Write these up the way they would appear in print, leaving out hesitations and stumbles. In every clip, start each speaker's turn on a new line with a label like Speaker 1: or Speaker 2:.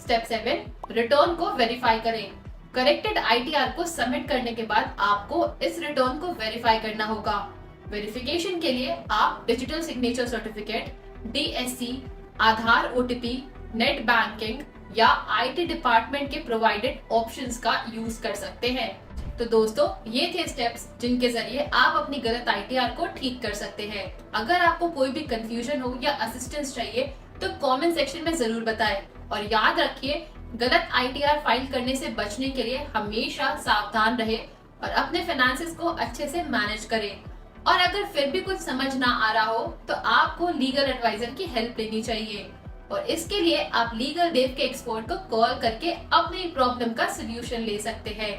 Speaker 1: Step 7, return को verify करें। Corrected ITR को सबमिट करने के बाद आपको इस रिटर्न को वेरीफाई करना होगा। वेरिफिकेशन के लिए आप डिजिटल सिग्नेचर सर्टिफिकेट, डीएससी, आधार ओटीपी, नेट बैंकिंग या आईटी डिपार्टमेंट के प्रोवाइडेड ऑप्शंस का यूज कर सकते हैं। तो दोस्तों, ये थे स्टेप्स जिनके जरिए आप अपनी गलत आईटीआर को ठीक कर सकते हैं। अगर आपको कोई भी कंफ्यूजन हो या असिस्टेंस चाहिए तो कमेंट सेक्शन में जरूर बताएं। और याद रखिए, गलत आईटीआर फाइल करने से बचने के लिए हमेशा सावधान रहे और अपने फाइनेंसेस को अच्छे से मैनेज करें। और अगर फिर भी कुछ समझ ना आ रहा हो तो आपको लीगल एडवाइजर की हेल्प लेनी चाहिए, और इसके लिए आप लीगल देव के एक्सपर्ट को कॉल करके अपनी प्रॉब्लम का सोल्यूशन ले सकते हैं।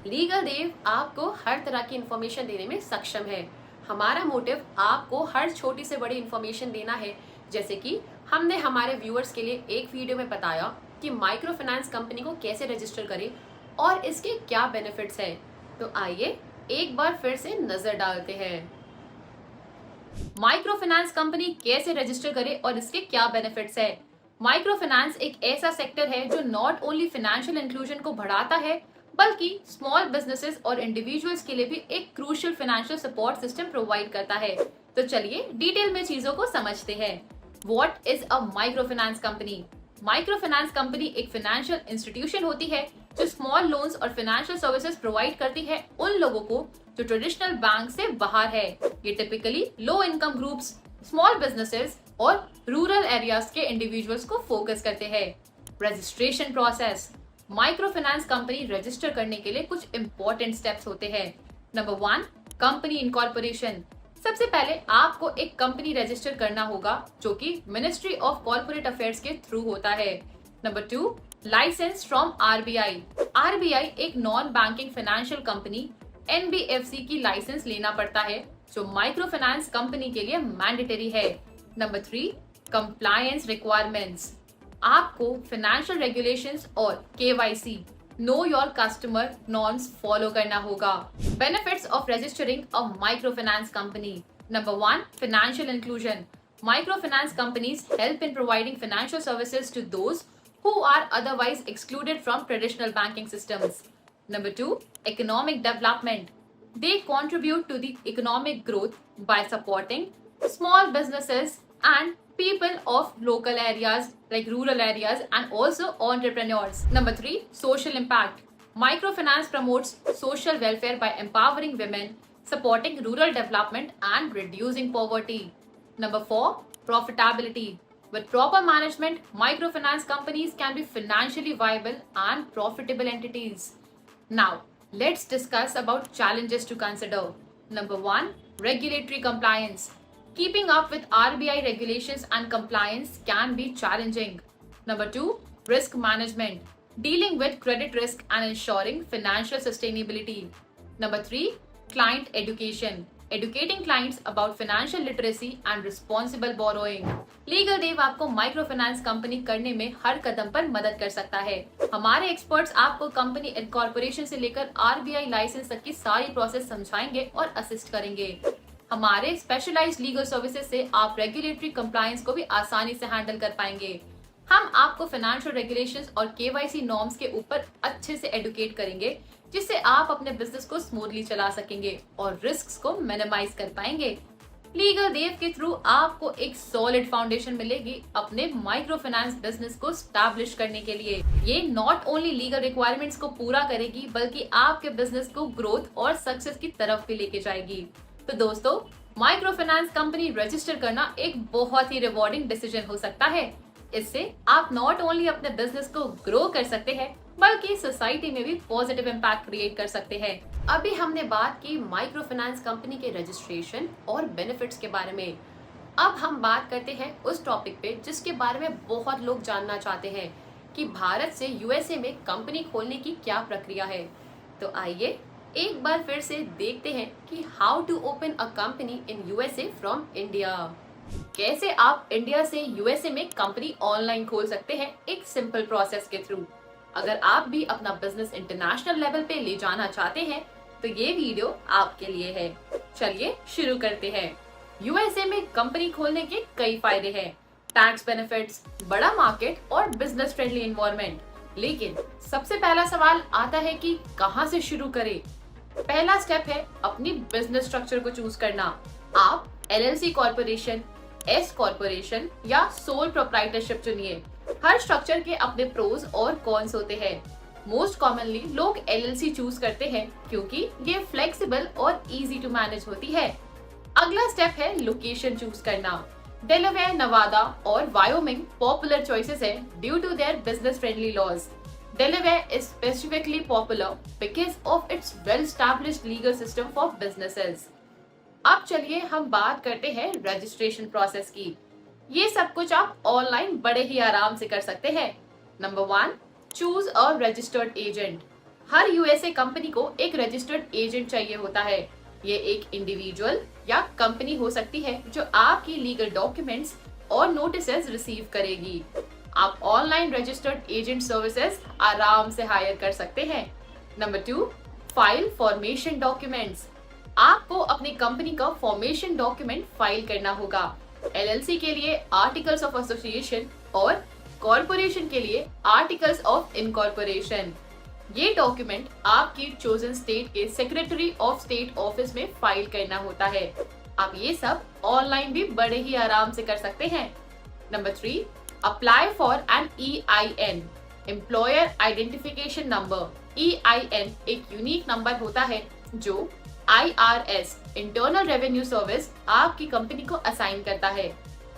Speaker 2: लीगल देव आपको हर तरह की इंफॉर्मेशन देने में सक्षम है। हमारा मोटिव आपको हर छोटी से बड़ी इंफॉर्मेशन देना है। जैसे कि हमने हमारे व्यूअर्स के लिए एक वीडियो में बताया कि माइक्रो फाइनेंस कंपनी को कैसे रजिस्टर करें और इसके क्या बेनिफिट्स हैं। तो आइए एक बार फिर से नजर डालते हैं। माइक्रो फाइनेंस कंपनी कैसे रजिस्टर करे और इसके क्या बेनिफिट्स है। माइक्रो फाइनेंस एक ऐसा सेक्टर है जो नॉट ओनली फाइनेंशियल इंक्लूजन को बढ़ाता है, बल्कि स्मॉल बिजनेसेस और इंडिविजुअल्स के लिए भी एक crucial financial support system provide करता है। तो चलिए डिटेल में चीजों को समझते हैं। What is a micro finance company? Micro finance company एक फाइनेंशियल इंस्टीट्यूशन होती है जो स्मॉल लोन्स और फाइनेंशियल सर्विसेज प्रोवाइड करती है उन लोगों को जो ट्रेडिशनल बैंक से बाहर है। ये typically low income groups, small businesses और रूरल एरियाज के इंडिविजुअल्स को फोकस करते हैं। Registration process. Micro finance company register करने के लिए कुछ इंपॉर्टेंट स्टेप्स होते हैं। Number 1, company incorporation. सबसे पहले आपको एक कंपनी रजिस्टर करना होगा जो कि मिनिस्ट्री ऑफ कॉर्पोरेट अफेयर्स के थ्रू होता है। Number 2, licence from RBI. RBI एक non banking financial company NBFC की लाइसेंस लेना पड़ता है जो माइक्रो फाइनेंस कंपनी के लिए मैंडेटरी है। Number 3, compliance requirements. आपको फाइनेंशियल रेगुलेशंस और KYC, know your customer norms follow करना होगा। Benefits of registering a micro finance company. Number 1, financial inclusion. Micro finance companies help in providing financial services to those who are otherwise excluded from traditional banking systems. Number 2, economic development. They contribute to the economic growth by supporting small businesses and people of local areas like rural areas and also entrepreneurs. Number 3, social impact. Microfinance promotes social welfare by empowering women, supporting rural development and reducing poverty. Number 4, profitability. With proper management, microfinance companies can be financially viable and profitable entities. Now, let's discuss about challenges to consider. Number 1, regulatory compliance. Keeping up with RBI regulations and compliance can be challenging. Number 2, risk management. Dealing with credit risk and ensuring financial sustainability. Number 3, client education. Educating clients about financial literacy and responsible borrowing. Legal देव आपको micro finance company करने में हर कदम पर मदद कर सकता है। हमारे एक्सपर्ट्स आपको कंपनी इनकॉर्पोरेशन से लेकर आरबीआई लाइसेंस तक की सारी प्रोसेस समझाएंगे और असिस्ट करेंगे। हमारे स्पेशलाइज्ड लीगल सर्विसेज से आप रेगुलेटरी कंप्लायंस को भी आसानी से हैंडल कर पाएंगे। हम आपको फाइनेंशियल रेगुलेशंस और केवाईसी नॉर्म्स के ऊपर अच्छे से एडुकेट करेंगे, जिससे आप अपने बिजनेस को स्मूथली चला सकेंगे और रिस्क्स को मिनिमाइज कर पाएंगे। लीगल देव के थ्रू आपको एक सॉलिड फाउंडेशन मिलेगी अपने माइक्रो फाइनेंस बिजनेस को स्टैब्लिश करने के लिए। ये नॉट ओनली लीगल रिक्वायरमेंट्स को पूरा करेगी, बल्कि आपके बिजनेस को ग्रोथ और सक्सेस की तरफ भी लेके जाएगी। तो दोस्तों, माइक्रो फाइनेंस कंपनी रजिस्टर करना एक बहुत ही रिवॉर्डिंग डिसीजन हो सकता है। इससे आप नॉट ओनली अपने बिजनेस को ग्रो कर सकते हैं, बल्कि सोसाइटी में भी पॉजिटिव इम्पैक्ट क्रिएट कर सकते हैं। अभी हमने बात की माइक्रो फाइनेंस कंपनी के रजिस्ट्रेशन और बेनिफिट्स के बारे में। अब हम बात करते हैं उस टॉपिक पे जिसके बारे में बहुत लोग जानना चाहते हैं कि भारत से यूएसए में कंपनी खोलने की क्या प्रक्रिया है। तो आइए एक बार फिर से देखते हैं कि how to open a company in USA from India. कैसे आप इंडिया से यूएसए में कंपनी ऑनलाइन खोल सकते हैं एक सिंपल प्रोसेस के थ्रू। अगर आप भी अपना बिजनेस इंटरनेशनल लेवल पे ले जाना चाहते हैं तो ये वीडियो आपके लिए है। चलिए शुरू करते हैं। यूएसए में कंपनी खोलने के कई फायदे हैं। टैक्स बेनिफिट्स, बड़ा मार्केट और बिजनेस फ्रेंडली एनवायरनमेंट। लेकिन सबसे पहला सवाल आता है कि कहां से शुरू करें। पहला स्टेप है अपनी बिजनेस स्ट्रक्चर को चूज करना। आप एलएलसी कॉर्पोरेशन, एस कॉर्पोरेशन या सोल प्रोप्राइटरशिप चुनिए। हर स्ट्रक्चर के अपने प्रोज और कॉन्स होते हैं। मोस्ट कॉमनली लोग एलएलसी चूज करते हैं क्योंकि ये फ्लेक्सिबल और इजी टू मैनेज होती है। अगला स्टेप है लोकेशन चूज करना। डेलावेयर, नवादा और वायोमिंग पॉपुलर चॉइसेस है due to their business friendly laws. Delaware is specifically popular because of its well-established legal system for businesses. अब चलिए हम बात करते हैं रजिस्ट्रेशन प्रोसेस की। ये सब कुछ आप ऑनलाइन बड़े ही आराम से कर सकते हैं। Number 1, choose a registered agent. Her USA company को एक रजिस्टर्ड एजेंट चाहिए होता है। ये एक इंडिविजुअल या कंपनी हो सकती है जो आपकी लीगल डॉक्यूमेंट्स और नोटिसेस रिसीव करेगी। आप ऑनलाइन रजिस्टर्ड एजेंट सर्विसेज आराम से हायर कर सकते हैं। Number 2, file formation documents. आपको अपनी कंपनी का फॉर्मेशन डॉक्यूमेंट फाइल करना होगा। एलएलसी के लिए आर्टिकल्स ऑफ एसोसिएशन और कॉर्पोरेशन के लिए आर्टिकल्स ऑफ इनकॉर्पोरेशन। ये डॉक्यूमेंट आपकी चोजन स्टेट के सेक्रेटरी ऑफ स्टेट ऑफिस में फाइल करना होता है। आप ये सब ऑनलाइन भी बड़े ही आराम से कर सकते हैं। Number 3, apply for an EIN, employer identification number. EIN एक यूनिक नंबर होता है जो IRS, इंटरनल रेवेन्यू सर्विस, आपकी कंपनी को असाइन करता है।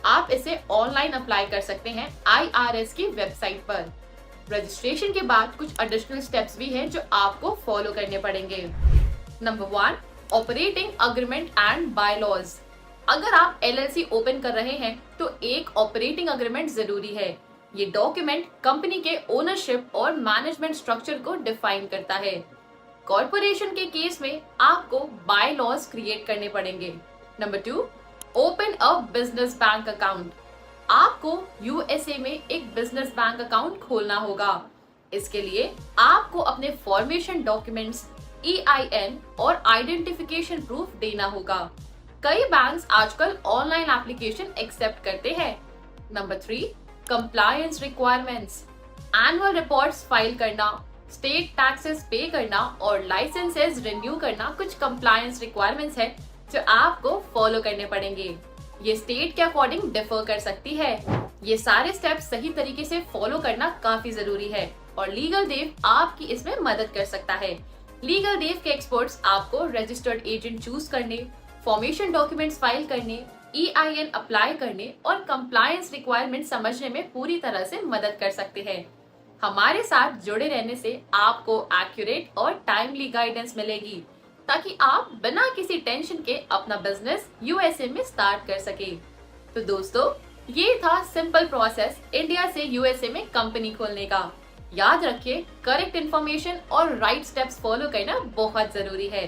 Speaker 2: आप इसे ऑनलाइन अप्लाई कर सकते हैं IRS की वेबसाइट पर। रजिस्ट्रेशन के बाद कुछ एडिशनल स्टेप्स भी हैं जो आपको फॉलो करने पड़ेंगे। Number 1, operating agreement and bylaws. अगर आप LLC ओपन कर रहे हैं तो एक ऑपरेटिंग अग्रीमेंट जरूरी है। ये डॉक्यूमेंट कंपनी के ओनरशिप और मैनेजमेंट स्ट्रक्चर को डिफाइन करता है। कॉर्पोरेशन के केस में आपको बायलॉज क्रिएट करने पड़ेंगे। Number 2, open a business bank account. आपको यूएसए में एक बिजनेस बैंक अकाउंट खोलना होगा। इसके लिए आपको अपने फॉर्मेशन डॉक्यूमेंट्स, EIN और आइडेंटिफिकेशन प्रूफ देना होगा। कई बैंक्स आजकल ऑनलाइन एप्लीकेशन एक्सेप्ट करते हैं। Number 3, compliance requirements. Annual reports file करना, स्टेट टैक्सेस पे करना और लाइसेंसेस रिन्यू करना कुछ कंप्लायंस रिक्वायरमेंट्स है जो आपको फॉलो करने पड़ेंगे। ये स्टेट के अकॉर्डिंग डिफर कर सकती है। ये सारे स्टेप्स सही तरीके से फॉलो करना काफी जरूरी है और लीगल देव आपकी इसमें मदद कर सकता है। लीगल देव के एक्सपर्ट्स आपको रजिस्टर्ड एजेंट चूज करने, फॉर्मेशन डॉक्यूमेंट्स फाइल करने, EIN अप्लाई करने और कंप्लायंस रिक्वायरमेंट समझने में पूरी तरह से मदद कर सकते हैं। हमारे साथ जुड़े रहने से आपको एक्यूरेट और टाइमली गाइडेंस मिलेगी ताकि आप बिना किसी टेंशन के अपना बिजनेस यूएसए में स्टार्ट कर सके। तो दोस्तों, ये था सिंपल प्रोसेस इंडिया से यूएसए में कंपनी खोलने का। याद रखिए, करेक्ट इन्फॉर्मेशन और राइट स्टेप्स फॉलो करना बहुत जरूरी है।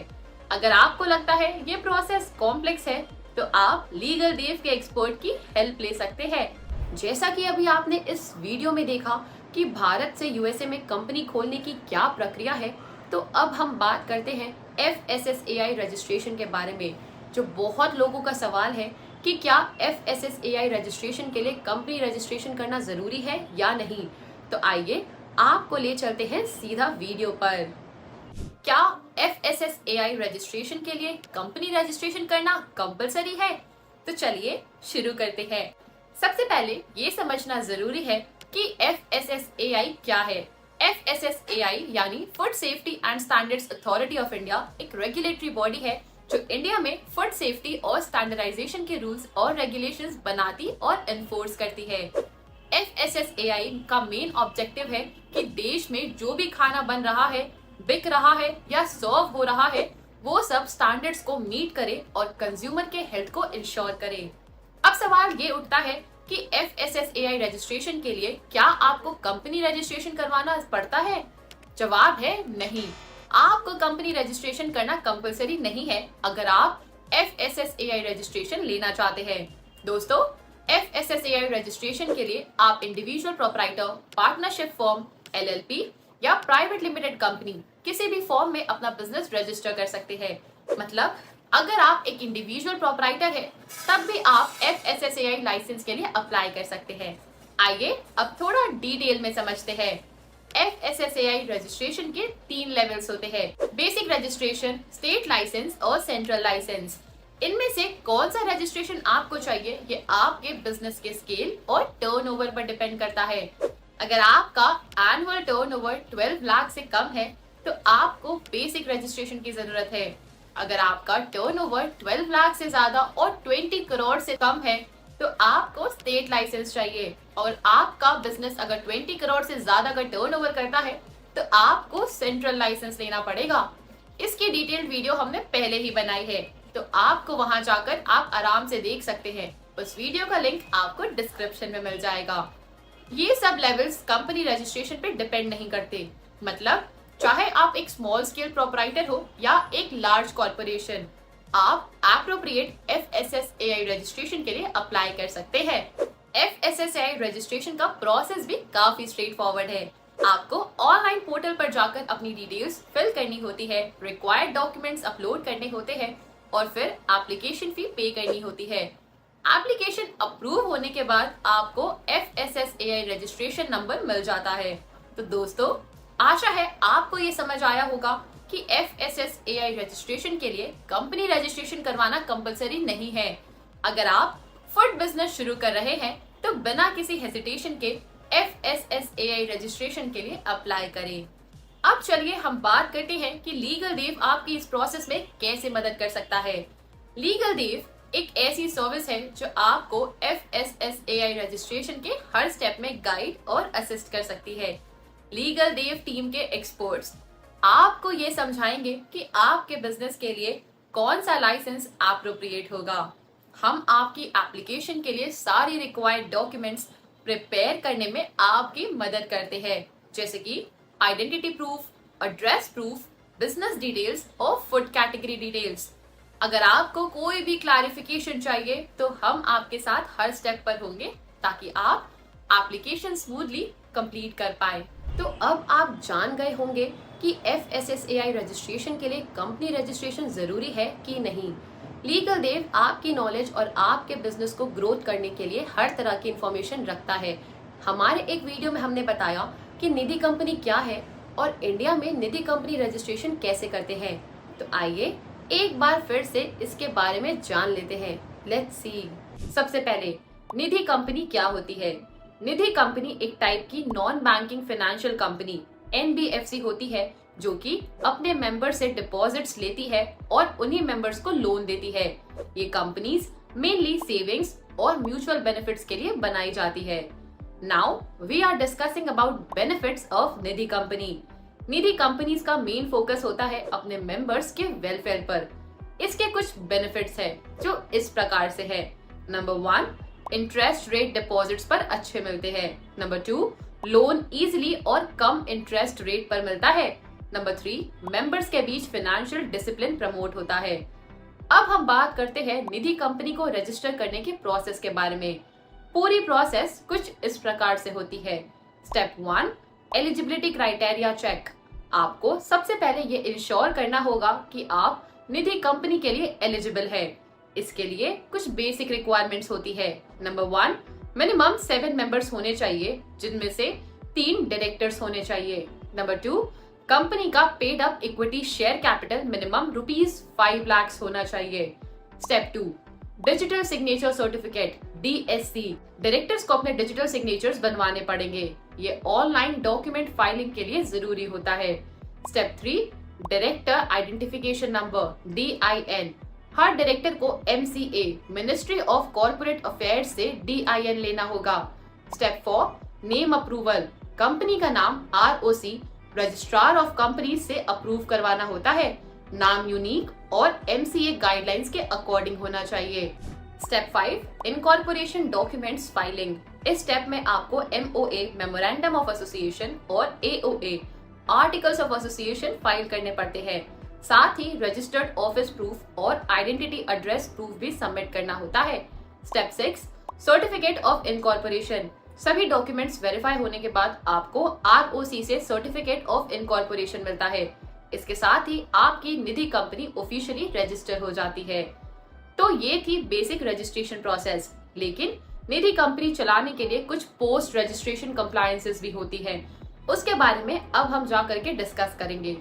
Speaker 2: अगर आपको लगता है ये प्रोसेस कॉम्प्लेक्स है तो आप लीगल देव के एक्सपर्ट की हेल्प ले सकते हैं। जैसा कि अभी आपने इस वीडियो में देखा कि भारत से यूएसए में कंपनी खोलने की क्या प्रक्रिया है, तो अब हम बात करते हैं FSSAI रजिस्ट्रेशन के बारे में, जो बहुत लोगों का सवाल है कि क्या FSSAI रजिस्ट्रेशन के लिए कंपनी रजिस्ट्रेशन करना जरूरी है या नहीं। तो आइए आपको ले चलते हैं सीधा वीडियो पर। क्या FSSAI रजिस्ट्रेशन के लिए कंपनी रजिस्ट्रेशन करना कंपलसरी है? तो चलिए शुरू करते हैं। सबसे पहले ये समझना जरूरी है कि FSSAI क्या है। FSSAI यानी food safety and standards authority of India एक रेगुलेटरी बॉडी है जो इंडिया में फूड सेफ्टी और स्टैंडर्डाइजेशन के रूल्स और रेगुलेशंस बनाती और एनफोर्स करती है। FSSAI का मेन ऑब्जेक्टिव है कि देश में जो भी खाना बन रहा है, बिक रहा है या सर्व हो रहा है, वो सब स्टैंडर्ड्स को मीट करे और कंज्यूमर के हेल्थ को इंश्योर करे। अब सवाल ये उठता है कि FSSAI रजिस्ट्रेशन के लिए क्या आपको कंपनी रजिस्ट्रेशन करवाना पड़ता है? जवाब है नहीं। आपको कंपनी रजिस्ट्रेशन करना कंपलसरी नहीं है अगर आप FSSAI रजिस्ट्रेशन लेना चाहते हैं। दोस्तों, FSSAI रजिस्ट्रेशन के लिए आप individual proprietor, partnership firm, LLP या प्राइवेट लिमिटेड कंपनी किसी भी फॉर्म में अपना बिजनेस रजिस्टर कर सकते हैं। मतलब अगर आप एक इंडिविजुअल प्रोपराइटर है तब भी आप FSSAI लाइसेंस के लिए अप्लाई कर सकते हैं। आइए अब थोड़ा डिटेल में समझते हैं। FSSAI रजिस्ट्रेशन के 3 लेवल्स होते हैं, बेसिक रजिस्ट्रेशन, स्टेट लाइसेंस और सेंट्रल लाइसेंस। इनमें से कौन सा रजिस्ट्रेशन आपको चाहिए ये आपके बिजनेस के स्केल और टर्नओवर पर डिपेंड करता है। अगर आपका एनुअल टर्नओवर 12 लाख से कम है तो आपको बेसिक रजिस्ट्रेशन की जरूरत है। अगर आपका टर्नओवर 12 लाख से ज्यादा और 20 करोड़ से कम है तो आपको स्टेट लाइसेंस चाहिए। और आपका बिजनेस अगर 20 करोड़ से ज्यादा का टर्नओवर करता है तो आपको सेंट्रल लाइसेंस लेना पड़ेगा। इसकी डिटेल्ड वीडियो हमने पहले ही बनाई है, तो आपको वहां जाकर आप आराम से देख सकते हैं। उस वीडियो का लिंक आपको डिस्क्रिप्शन में मिल जाएगा। ये सब लेवल्स कंपनी रजिस्ट्रेशन पे डिपेंड नहीं करते, मतलब चाहे आप एक स्मॉल स्केल प्रोपराइटर हो या एक लार्ज कॉर्पोरेशन, आप एप्रोप्रिएट FSSAI रजिस्ट्रेशन के लिए अप्लाई कर सकते हैं। FSSAI रजिस्ट्रेशन का प्रोसेस भी काफी स्ट्रेट फॉरवर्ड है। आपको ऑनलाइन पोर्टल पर जाकर अपनी डिटेल्स फिल करनी होती है, रिक्वायर्ड डॉक्यूमेंट्स अपलोड करने होते हैं और फिर एप्लीकेशन फी पे करनी होती है। एप्लीकेशन अप्रूव होने के बाद आपको FSSAI रजिस्ट्रेशन नंबर मिल जाता है। तो दोस्तों, आशा है आपको ये समझ आया होगा कि FSSAI रजिस्ट्रेशन के लिए कंपनी रजिस्ट्रेशन करवाना कंपलसरी नहीं है। अगर आप फूड बिजनेस शुरू कर रहे हैं तो बिना किसी हेजिटेशन के FSSAI रजिस्ट्रेशन के लिए अप्लाई करें। अब चलिए हम बात करते हैं कि लीगल देव आपकी इस प्रोसेस में कैसे मदद कर सकता है। लीगल देव एक ऐसी सर्विस है जो आपको FSSAI रजिस्ट्रेशन के हर स्टेप में गाइड और असिस्ट कर सकती है। लीगल देव टीम के एक्सपर्ट्स आपको ये समझाएंगे कि आपके बिजनेस के लिए कौन सा लाइसेंस एप्रोप्रिएट होगा। हम आपकी एप्लीकेशन के लिए सारी रिक्वायर्ड डॉक्यूमेंट्स प्रिपेयर करने में आपकी मदद करते हैं, जैसे कि identity proof, address proof, business details और फूड कैटेगरी डिटेल्स। अगर आपको कोई भी क्लैरिफिकेशन चाहिए तो हम आपके साथ हर स्टेप पर होंगे ताकि आप एप्लीकेशन स्मूथली कंप्लीट कर पाए। तो अब आप जान गए होंगे कि FSSAI रजिस्ट्रेशन के लिए कंपनी रजिस्ट्रेशन जरूरी है कि नहीं। लीगल देव आपकी नॉलेज और आपके बिजनेस को ग्रोथ करने के लिए हर तरह की इंफॉर्मेशन रखता है। हमारे एक वीडियो में हमने बताया कि निधि कंपनी क्या है और इंडिया में निधि कंपनी रजिस्ट्रेशन कैसे करते हैं। तो आइए एक बार फिर से इसके बारे में जान लेते हैं। Let's see. सबसे पहले निधि कंपनी क्या होती है। निधि कंपनी एक टाइप की non banking financial company NBFC होती है जो कि अपने मेंबर से डिपॉजिट्स लेती है और उन्हीं मेंबर्स को लोन देती है। ये कंपनीज मेनली सेविंग्स और म्यूचुअल बेनिफिट्स के लिए बनाई जाती है। Now we are discussing about benefits of Nidhi company. Nidhi companies का मेन फोकस होता है अपने मेंबर्स के वेलफेयर पर। इसके कुछ बेनिफिट्स है जो इस प्रकार से है। नंबर 1, इंटरेस्ट रेट डिपॉजिट्स पर अच्छे मिलते हैं। नंबर 2, लोन इजीली और कम इंटरेस्ट रेट पर मिलता है। नंबर 3, मेंबर्स के बीच फाइनेंशियल डिसिप्लिन प्रमोट होता है। अब हम बात करते हैं निधि कंपनी को रजिस्टर करने के प्रोसेस के बारे में। पूरी प्रोसेस कुछ इस प्रकार से होती है। Step 1, eligibility criteria check. आपको सबसे पहले ये इंश्योर करना होगा कि आप निधि कंपनी के लिए एलिजिबल है। इसके लिए कुछ बेसिक रिक्वायरमेंट्स होती है। नंबर 1, मिनिमम 7 मेंबर्स होने चाहिए जिनमें से 3 डायरेक्टर्स होने चाहिए। नंबर 2, कंपनी का paid up equity share capital minimum ₹5 lakh होना चाहिए। Step 2, digital signature certificate DSC। Directors को अपने डिजिटल सिग्नेचर्स बनवाने पड़ेंगे। ये ऑनलाइन डॉक्यूमेंट फाइलिंग के लिए जरूरी होता है। Step 3, director identification number DIN। हर डायरेक्टर को MCA ministry of corporate affairs से DIN लेना होगा। Step 4, name approval. कंपनी का नाम ROC रजिस्ट्रार ऑफ कंपनी से अप्रूव करवाना होता है। नाम यूनिक और MCA गाइडलाइंस के अकॉर्डिंग होना चाहिए। Step 5, incorporation documents filing. इस स्टेप में आपको MOA मेमोरेंडम ऑफ एसोसिएशन और AOA articles of association file करने पड़ते हैं। साथ ही रजिस्टर्ड ऑफिस प्रूफ और आइडेंटिटी एड्रेस प्रूफ भी सबमिट करना होता है। Step 6, certificate of incorporation. सभी डॉक्यूमेंट्स वेरीफाई होने के बाद आपको ROC से सर्टिफिकेट ऑफ इनकॉर्पोरेशन मिलता है। इसके साथ ही आपकी निधि कंपनी ऑफिशियली रजिस्टर हो जाती है। तो ये थी बेसिक रजिस्ट्रेशन प्रोसेस, लेकिन निधि कंपनी चलाने के लिए कुछ पोस्ट रजिस्ट्रेशन कंप्लायंसेस भी होती है। उसके बारे में अब हम जा करके डिस्कस करेंगे।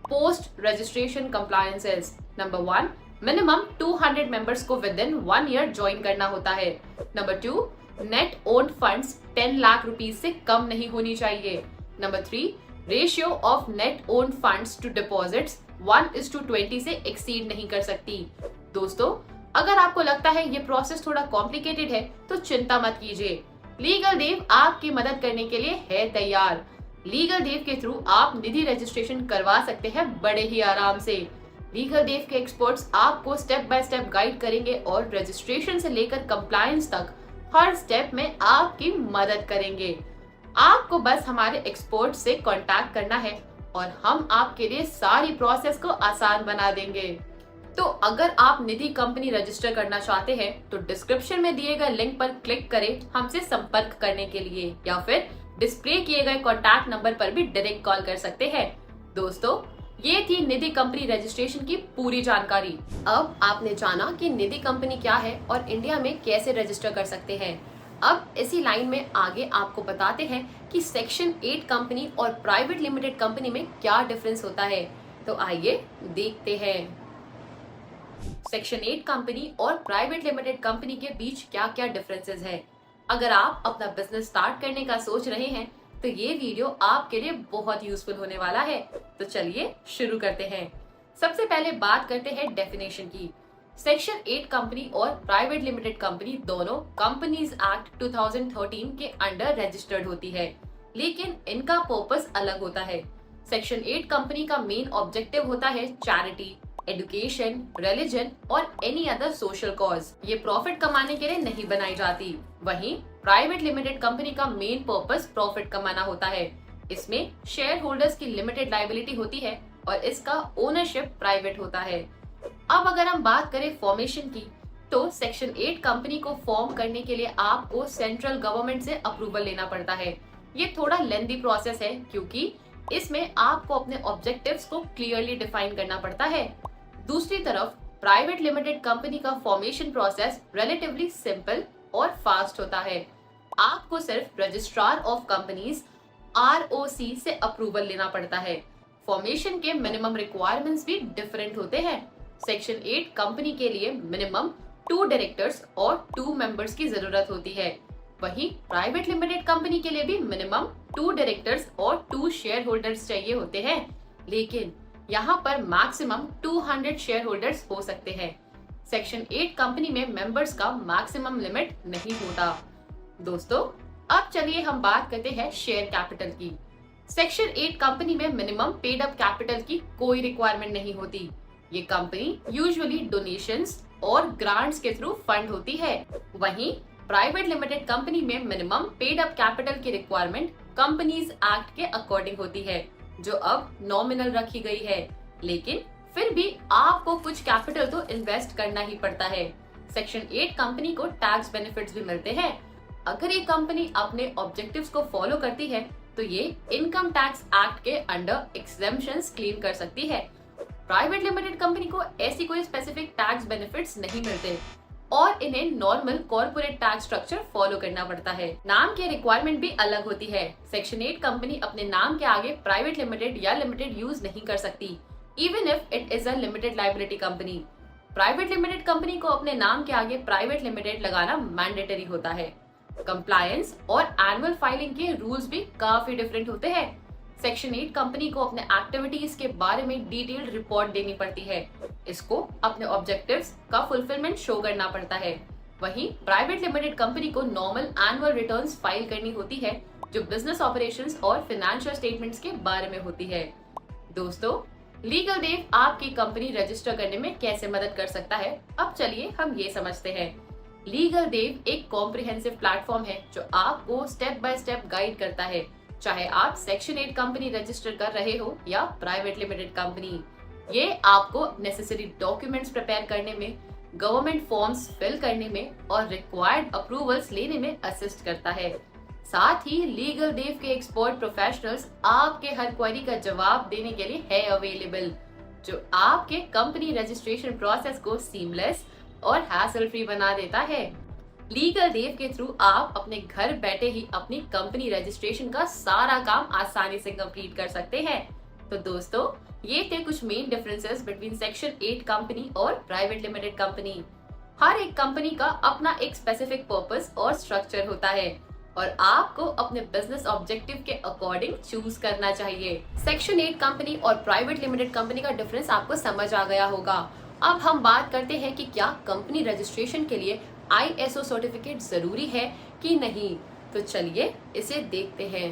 Speaker 2: Post registration compliances. Number 1, minimum 200 members को विद इन 1 ईयर ज्वाइन करना होता है। Number 2, net owned funds 10 lakh rupees से कम नहीं होनी चाहिए। Number 3, ratio of net owned funds to deposits 1:20 से एक्सीड नहीं कर सकती। दोस्तों, अगर आपको लगता है ये प्रोसेस थोड़ा कॉम्प्लिकेटेड है तो चिंता मत कीजिए, लीगल देव आपकी मदद करने के लिए है तैयार। लीगल देव के थ्रू आप निधि रजिस्ट्रेशन करवा सकते हैं बड़े ही आराम से। लीगल देव के एक्सपर्ट्स आपको स्टेप बाय स्टेप गाइड करेंगे और रजिस्ट्रेशन से लेकर कंप्लायंस तक हर स्टेप में आपकी मदद करेंगे। आपको बस हमारे एक्सपर्ट से कांटेक्ट करना है और हम आपके लिए सारी प्रोसेस को आसान बना देंगे। तो अगर आप निधि कंपनी रजिस्टर करना चाहते हैं तो डिस्क्रिप्शन में दिए गए लिंक पर क्लिक करें हमसे संपर्क करने के लिए, या फिर डिस्प्ले किए गए कॉन्टैक्ट नंबर पर भी डायरेक्ट कॉल कर सकते हैं। दोस्तों, ये थी निधि कंपनी रजिस्ट्रेशन की पूरी जानकारी। अब आपने जाना कि निधि कंपनी क्या है और इंडिया में कैसे रजिस्टर कर सकते हैं। अब इसी लाइन में आगे आपको बताते हैं कि सेक्शन 8 कंपनी और प्राइवेट लिमिटेड कंपनी में क्या डिफरेंस होता है। तो आइए देखते हैं। सेक्शन 8 कंपनी और प्राइवेट लिमिटेड कंपनी के बीच क्या क्या डिफरेंसेस है। अगर आप अपना बिजनेस स्टार्ट करने का सोच रहे हैं तो ये वीडियो आपके लिए बहुत यूजफुल होने वाला है। तो चलिए शुरू करते हैं। सबसे पहले बात करते हैं डेफिनेशन की। सेक्शन 8 कंपनी और प्राइवेट लिमिटेड कंपनी दोनों कंपनीज एक्ट 2013 के अंडर रजिस्टर्ड होती है, लेकिन इनका पर्पस अलग होता है। सेक्शन 8 कंपनी का मेन ऑब्जेक्टिव होता है चैरिटी, एजुकेशन, रिलीजन और एनी अदर सोशल कॉज। ये प्रॉफिट कमाने के लिए नहीं बनाई जाती। वहीं प्राइवेट लिमिटेड कंपनी का मेन पर्पस प्रॉफिट कमाना होता है। इसमें शेयर होल्डर्स की लिमिटेड लायबिलिटी होती है और इसका ओनरशिप प्राइवेट होता है। अब अगर हम बात करें फॉर्मेशन की, तो सेक्शन 8 कंपनी को फॉर्म करने के लिए आपको सेंट्रल गवर्नमेंट से अप्रूवल लेना पड़ता है। ये थोड़ा लेंथी प्रोसेस है क्योंकि इसमें आपको अपने ऑब्जेक्टिव्स को क्लियरली डिफाइन करना पड़ता है। दूसरी तरफ प्राइवेट लिमिटेड कंपनी का फॉर्मेशन प्रोसेस रिलेटिवली सिंपल और फास्ट होता है। आपको सिर्फ रजिस्ट्रार ऑफ कंपनीज ROC से अप्रूवल लेना पड़ता है। फॉर्मेशन के मिनिमम रिक्वायरमेंट्स भी डिफरेंट होते हैं। सेक्शन 8 कंपनी के लिए मिनिमम 2 डायरेक्टर्स और 2 मेंबर्स की जरूरत होती है। वहीं प्राइवेट लिमिटेड कंपनी के लिए भी मिनिमम 2 डायरेक्टर्स और 2 शेयर होल्डर्स चाहिए होते हैं, लेकिन यहाँ पर मैक्सिमम 200 शेयर होल्डर्स हो सकते हैं। सेक्शन 8 कंपनी में मेंबर्स का मैक्सिमम लिमिट नहीं होता। दोस्तों, अब चलिए हम बात करते हैं शेयर कैपिटल की। सेक्शन 8 कंपनी में मिनिमम पेड अप कैपिटल की कोई रिक्वायरमेंट नहीं होती। ये कंपनी यूजुअली डोनेशंस और ग्रांट्स के थ्रू फंड होती है। वहीं प्राइवेट लिमिटेड कंपनी में मिनिमम पेड अप कैपिटल की रिक्वायरमेंट कंपनीज एक्ट के अकॉर्डिंग होती है, जो अब नॉमिनल रखी गई है, लेकिन फिर भी आपको कुछ कैपिटल तो इन्वेस्ट करना ही पड़ता है। सेक्शन 8 कंपनी को टैक्स बेनिफिट्स भी मिलते हैं। अगर ये कंपनी अपने ऑब्जेक्टिव्स को फॉलो करती है तो ये इनकम टैक्स एक्ट के अंडर एक्सेम्पशंस क्लेम कर सकती है। प्राइवेट लिमिटेड कंपनी को ऐसी कोई स्पेसिफिक टैक्स बेनिफिट्स नहीं मिलते और इन्हें normal corporate tax structure follow करना पड़ता है। नाम की रिक्वायरमेंट भी अलग होती है। सेक्शन 8 कंपनी अपने नाम के आगे प्राइवेट लिमिटेड या लिमिटेड यूज नहीं कर सकती, even if it is a limited liability company. Private limited company को अपने नाम के आगे प्राइवेट लिमिटेड लगाना मैंडेटरी होता है। कंप्लायंस और एनुअल फाइलिंग के रूल्स भी काफी डिफरेंट होते हैं। सेक्शन 8 कंपनी को अपने एक्टिविटीज के बारे में डिटेल्ड रिपोर्ट देनी पड़ती है। इसको अपने ऑब्जेक्टिव्स का फुलफिलमेंट शो करना पड़ता है। वहीं प्राइवेट लिमिटेड कंपनी को नॉर्मल एनुअल रिटर्न्स फाइल करनी होती है, जो बिजनेस ऑपरेशंस और फाइनेंशियल स्टेटमेंट्स के बारे में होती है। दोस्तों, लीगल देव आपकी कंपनी रजिस्टर करने में कैसे मदद कर सकता है, अब चलिए हम ये समझते हैं। लीगल देव एक कॉम्प्रिहेंसिव प्लेटफॉर्म है जो आपको स्टेप बाय स्टेप गाइड करता है, चाहे आप सेक्शन 8 कंपनी रजिस्टर कर रहे हो या प्राइवेट लिमिटेड कंपनी। ये आपको नेसेसरी डॉक्यूमेंट्स प्रिपेयर करने में, गवर्नमेंट फॉर्म्स फिल करने में और रिक्वायर्ड अप्रूवल्स लेने में असिस्ट करता है। साथ ही लीगल देव के एक्सपर्ट प्रोफेशनल्स आपके हर क्वेरी का जवाब देने के लिए है अवेलेबल, जो आपके कंपनी रजिस्ट्रेशन प्रोसेस को सीमलेस और हैसल फ्री बना देता है। लीगल देव के थ्रू आप अपने घर बैठे ही अपनी कंपनी रजिस्ट्रेशन का सारा काम आसानी से कंप्लीट कर सकते हैं। तो दोस्तों, ये थे कुछ main differences between section 8 company और प्राइवेट लिमिटेड कंपनी। हर एक कंपनी का अपना एक स्पेसिफिक पर्पस और स्ट्रक्चर होता है और आपको अपने बिजनेस ऑब्जेक्टिव के अकॉर्डिंग चूज करना चाहिए। सेक्शन 8 कंपनी और प्राइवेट लिमिटेड कंपनी का डिफरेंस आपको समझ आ गया होगा। अब हम बात करते हैं कि क्या कंपनी रजिस्ट्रेशन के लिए ISO सर्टिफिकेट जरूरी है कि नहीं। तो चलिए इसे देखते हैं।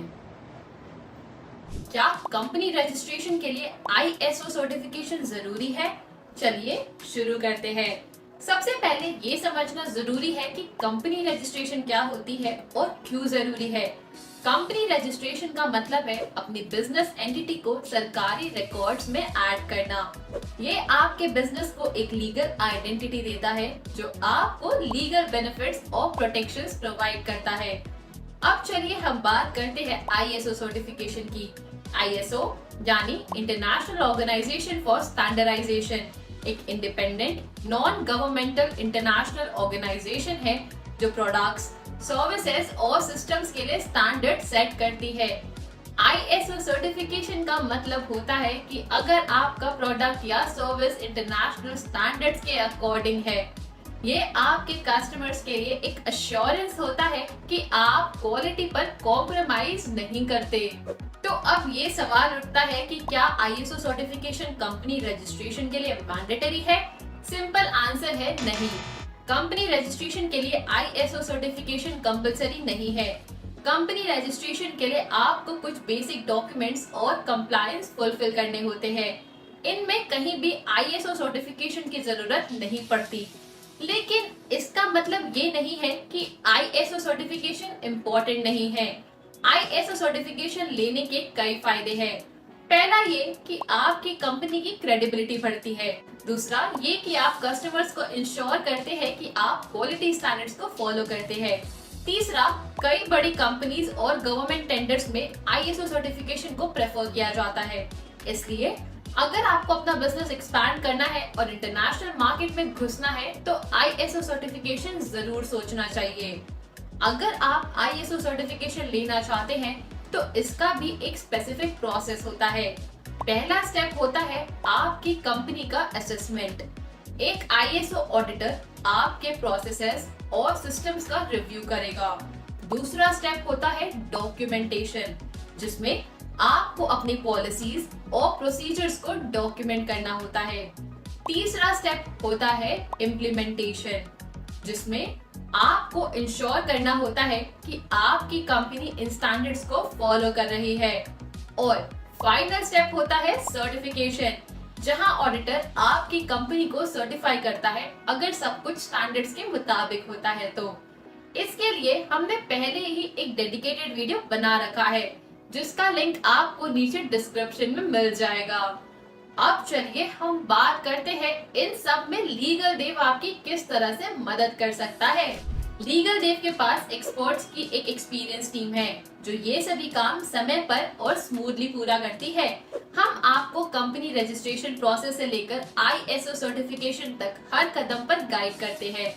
Speaker 1: क्या कंपनी रजिस्ट्रेशन के लिए ISO सर्टिफिकेशन जरूरी है? चलिए शुरू करते हैं। सबसे पहले ये समझना जरूरी है कि कंपनी रजिस्ट्रेशन क्या होती है और क्यों जरूरी है। कंपनी रजिस्ट्रेशन का मतलब है अपनी बिजनेस एंटिटी को सरकारी रिकॉर्ड्स में ऐड करना। ये आपके बिजनेस को एक लीगल आइडेंटिटी देता है जो आपको लीगल बेनिफिट्स और प्रोटेक्शंस प्रोवाइड करता है। अब चलिए हम बात करते हैं ISO सर्टिफिकेशन की। ISO यानी इंटरनेशनल ऑर्गेनाइजेशन फॉर स्टैंडर्डाइजेशन, एक independent non governmental international organization है जो प्रोडक्ट्स, सर्विसेज और सिस्टम्स के लिए स्टैंडर्ड सेट करती है। ISO सर्टिफिकेशन का मतलब होता है कि अगर आपका प्रोडक्ट या सर्विस इंटरनेशनल स्टैंडर्ड्स के अकॉर्डिंग है, ये आपके कस्टमर्स के लिए एक अश्योरेंस होता है कि आप क्वालिटी पर कॉम्प्रोमाइज नहीं करते। तो अब ये सवाल उठता है कि क्या ISO सर्टिफिकेशन कंपनी रजिस्ट्रेशन के लिए मैंडेटरी है? सिंपल आंसर है नहीं। कंपनी रजिस्ट्रेशन के लिए ISO सर्टिफिकेशन कंपलसरी नहीं है। कंपनी रजिस्ट्रेशन के लिए आपको कुछ बेसिक डॉक्यूमेंट्स और कंप्लायंस फुलफिल करने होते हैं। इनमें कहीं भी ISO सर्टिफिकेशन की जरूरत नहीं पड़ती। लेकिन इसका मतलब ये नहीं है कि ISO सर्टिफिकेशन इम्पोर्टेंट नहीं है। ISO सर्टिफिकेशन लेने के कई फायदे हैं। पहला ये कि आपकी कंपनी की क्रेडिबिलिटी बढ़ती है। दूसरा ये कि आप कस्टमर्स को इंश्योर करते हैं कि आप क्वालिटी स्टैंडर्ड्स को फॉलो करते हैं। तीसरा, कई बड़ी कंपनीज और गवर्नमेंट टेंडर्स में ISO सर्टिफिकेशन को प्रेफर किया जाता है। इसलिए अगर आपको अपना बिजनेस एक्सपैंड करना है और इंटरनेशनल मार्केट में घुसना है तो ISO सर्टिफिकेशन जरूर सोचना चाहिए। अगर आप ISO सर्टिफिकेशन लेना चाहते हैं तो इसका भी एक स्पेसिफिक प्रोसेस होता है। पहला स्टेप होता है आपकी कंपनी का असेसमेंट। एक ISO ऑडिटर आपके प्रोसेसेस और सिस्टम्स का रिव्यू करेगा। दूसरा स्टेप होता है डॉक्यूमेंटेशन, जिसमें आपको अपनी पॉलिसीज और प्रोसीजर्स को डॉक्यूमेंट करना होता है। तीसरा स्टेप होता है इम्प्लीमेंटेशन, जिसमें आपको इंश्योर करना होता है कि आपकी कंपनी इन स्टैंडर्ड्स को फॉलो कर रही है। और फाइनल स्टेप होता है सर्टिफिकेशन, जहां ऑडिटर आपकी कंपनी को सर्टिफाई करता है अगर सब कुछ स्टैंडर्ड्स के मुताबिक होता है तो। इसके लिए हमने पहले ही एक डेडिकेटेड वीडियो बना रखा है, जिसका लिंक आपको नीचे डिस्क्रिप्शन में मिल जाएगा। अब चलिए हम बात करते हैं इन सब में लीगल देव आपकी किस तरह से मदद कर सकता है। लीगल देव के पास एक्सपर्ट्स की एक एक्सपीरियंस टीम है जो ये सभी काम समय पर और स्मूथली पूरा करती है। हम आपको कंपनी रजिस्ट्रेशन प्रोसेस से लेकर ISO सर्टिफिकेशन तक हर कदम पर गाइड करते हैं।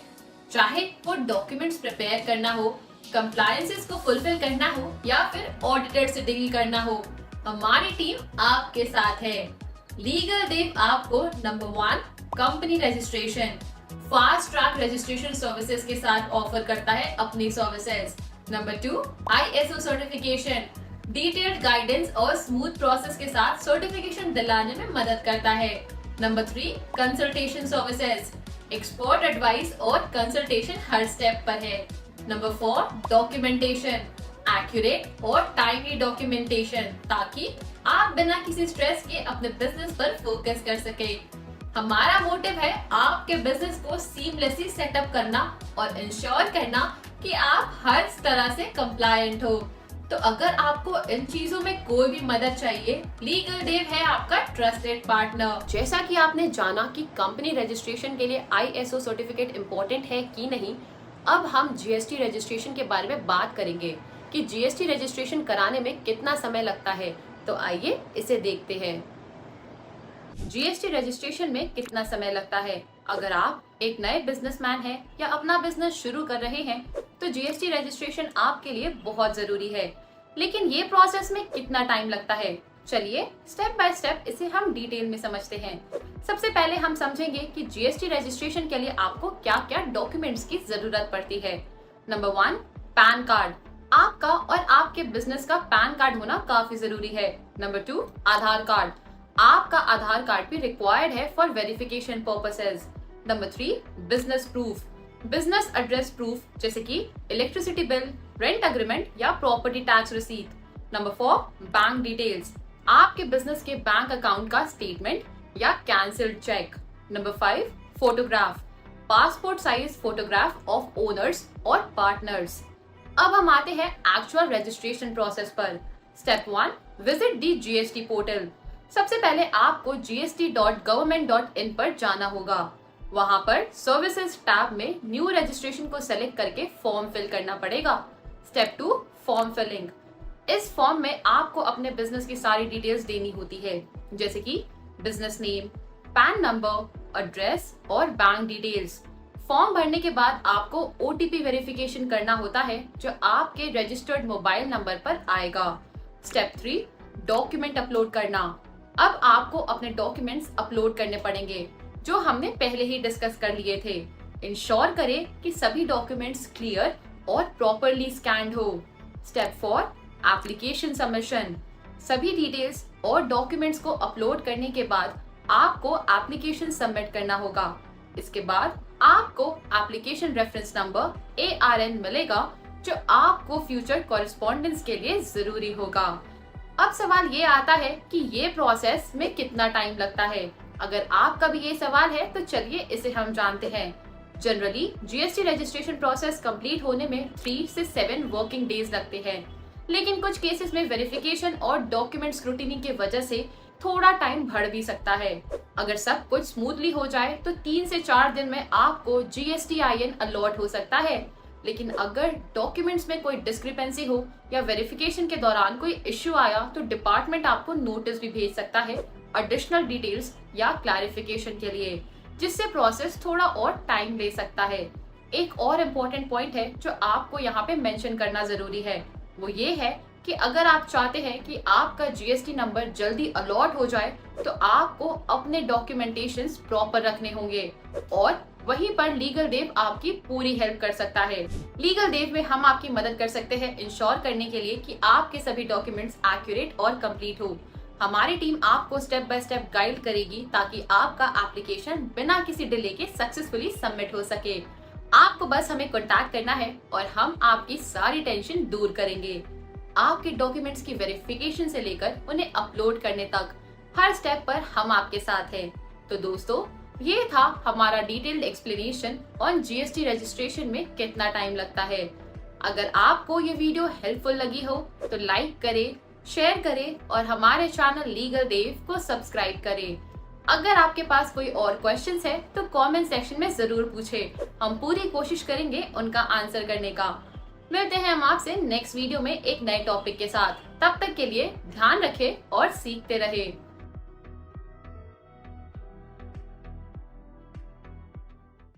Speaker 1: चाहे वो डॉक्यूमेंट्स प्रिपेयर करना हो, कंप्लायंसेस को फुलफिल करना हो या फिर ऑडिटर से डील करना हो, हमारी टीम आपके साथ है। लीगल देव आपको number 1 company registration, fast track registration services के साथ ऑफर करता है अपनी services. Number 2 ISO certification, detailed guidance और स्मूथ प्रोसेस के साथ सर्टिफिकेशन दिलाने में मदद करता है। Number 3 consultation services, expert advice और कंसल्टेशन हर स्टेप पर है। नंबर 4 डॉक्यूमेंटेशन, एक्यूरेट और टाइमली डॉक्यूमेंटेशन, ताकि आप बिना किसी स्ट्रेस के अपने बिजनेस पर फोकस कर सके। हमारा मोटिव है आपके बिजनेस को सीमलेसली सेटअप करना और इंश्योर करना कि आप हर तरह से कंप्लायंट हो। तो अगर आपको इन चीजों में कोई भी मदद चाहिए, लीगल देव है आपका ट्रस्टेड पार्टनर।
Speaker 2: जैसा कि आपने जाना कि कंपनी रजिस्ट्रेशन के लिए ISO सर्टिफिकेट इम्पोर्टेंट है कि नहीं, अब हम GST रजिस्ट्रेशन के बारे में बात करेंगे कि जीएसटी रजिस्ट्रेशन कराने में कितना समय लगता है, तो आइए इसे देखते हैं। जीएसटी रजिस्ट्रेशन में कितना समय लगता है? अगर आप एक नए बिजनेसमैन हैं या अपना बिजनेस शुरू कर रहे हैं तो जीएसटी रजिस्ट्रेशन आपके लिए बहुत जरूरी है। लेकिन ये प्रोसेस में कितना टाइम लगता है? चलिए स्टेप बाय स्टेप इसे हम डिटेल में समझते हैं। सबसे पहले हम समझेंगे कि जीएसटी रजिस्ट्रेशन के लिए आपको क्या क्या डॉक्यूमेंट्स की जरूरत पड़ती है। Number 1, pan card. आपका और आपके बिजनेस का पैन कार्ड होना काफी जरूरी है। नंबर 2, आधार कार्ड। आपका आधार कार्ड भी रिक्वायर्ड है for verification purposes. Number 3, business proof. Business address proof जैसे कि इलेक्ट्रिसिटी बिल, रेंट एग्रीमेंट या property tax receipt. Number 4, bank details. आपके बिजनेस के बैंक अकाउंट का स्टेटमेंट या cancelled cheque. Number 5, photograph. Passport size photograph of owners और partners. अब हम आते हैं एक्चुअल रजिस्ट्रेशन प्रोसेस पर। स्टेप 1, विजिट दी जीएसटी पोर्टल। सबसे पहले आपको gst.government.in पर जाना होगा। वहां पर सर्विसेज टैब में न्यू रजिस्ट्रेशन को सेलेक्ट करके फॉर्म फिल करना पड़ेगा। Step 2, form filling. इस फॉर्म में आपको अपने बिजनेस की सारी डिटेल्स देनी होती है, जैसे कि business name, pan number, address और बैंक डिटेल्स। फॉर्म भरने के बाद आपको ओटीपी वेरिफिकेशन करना होता है जो आपके रजिस्टर्ड मोबाइल नंबर पर आएगा। स्टेप 3, डॉक्यूमेंट अपलोड करना। अब आपको अपने डॉक्यूमेंट्स अपलोड करने पड़ेंगे जो हमने पहले ही डिस्कस कर लिए थे। इंश्योर करें कि सभी डॉक्यूमेंट्स क्लियर और प्रॉपरली स्कैन्ड हो। Step 4, application submission. सभी डिटेल्स और डॉक्यूमेंट्स को अपलोड करने के बाद आपको एप्लीकेशन सबमिट करना होगा। इसके बाद आपको एप्लीकेशन रेफरेंस नंबर ARN मिलेगा जो आपको फ्यूचर कॉरेस्पॉन्डेंस के लिए जरूरी होगा। अब सवाल ये आता है कि ये प्रोसेस में कितना टाइम लगता है। अगर आपका भी ये सवाल है तो चलिए इसे हम जानते हैं। Generally GST registration process complete होने में 3 से 7 वर्किंग डेज लगते हैं, लेकिन कुछ केसेस में वेरिफिकेशन और डॉक्यूमेंट स्क्रूटिनी की वजह से थोड़ा टाइम बढ़ भी सकता है। अगर सब कुछ स्मूथली हो जाए तो 3 से 4 दिन में आपको GSTIN अलॉट हो सकता है। लेकिन अगर डॉक्यूमेंट्स में कोई डिस्क्रिपेंसी हो या वेरिफिकेशन के दौरान कोई इश्यू आया तो डिपार्टमेंट आपको नोटिस भी भेज सकता है एडिशनल डिटेल्स या क्लैरिफिकेशन के लिए, जिससे प्रोसेस थोड़ा और टाइम ले सकता है। एक और इम्पोर्टेंट पॉइंट है जो आपको यहाँ पे मेंशन करना जरूरी है, वो ये है कि अगर आप चाहते हैं कि आपका जीएसटी नंबर जल्दी अलॉट हो जाए तो आपको अपने डॉक्यूमेंटेशंस प्रॉपर रखने होंगे और वहीं पर लीगल देव आपकी पूरी हेल्प कर सकता है। लीगल देव में हम आपकी मदद कर सकते हैं इंश्योर करने के लिए कि आपके सभी डॉक्यूमेंट्स एक्यूरेट और कंप्लीट हो। हमारी टीम आपको स्टेप बाय स्टेप गाइड करेगी ताकि आपका एप्लीकेशन बिना किसी डिले के सक्सेसफुली सबमिट हो सके। आपको बस हमें कॉन्टैक्ट करना है और हम आपकी सारी टेंशन दूर करेंगे। आपके डॉक्यूमेंट्स की वेरिफिकेशन से लेकर उन्हें अपलोड करने तक हर स्टेप पर हम आपके साथ हैं। तो दोस्तों, ये था हमारा detailed explanation on GST registration में कितना टाइम लगता है। अगर आपको ये वीडियो हेल्पफुल लगी हो तो लाइक करें, शेयर करें और हमारे चैनल लीगल देव को सब्सक्राइब करें। अगर आपके पास कोई और क्वेश्चंस है तो कमेंट सेक्शन में जरूर पूछें, हम पूरी कोशिश करेंगे उनका आंसर करने का। मिलते हैं हम आपसे नेक्स्ट वीडियो में एक नए टॉपिक के साथ। तब तक के लिए ध्यान रखें और सीखते रहें।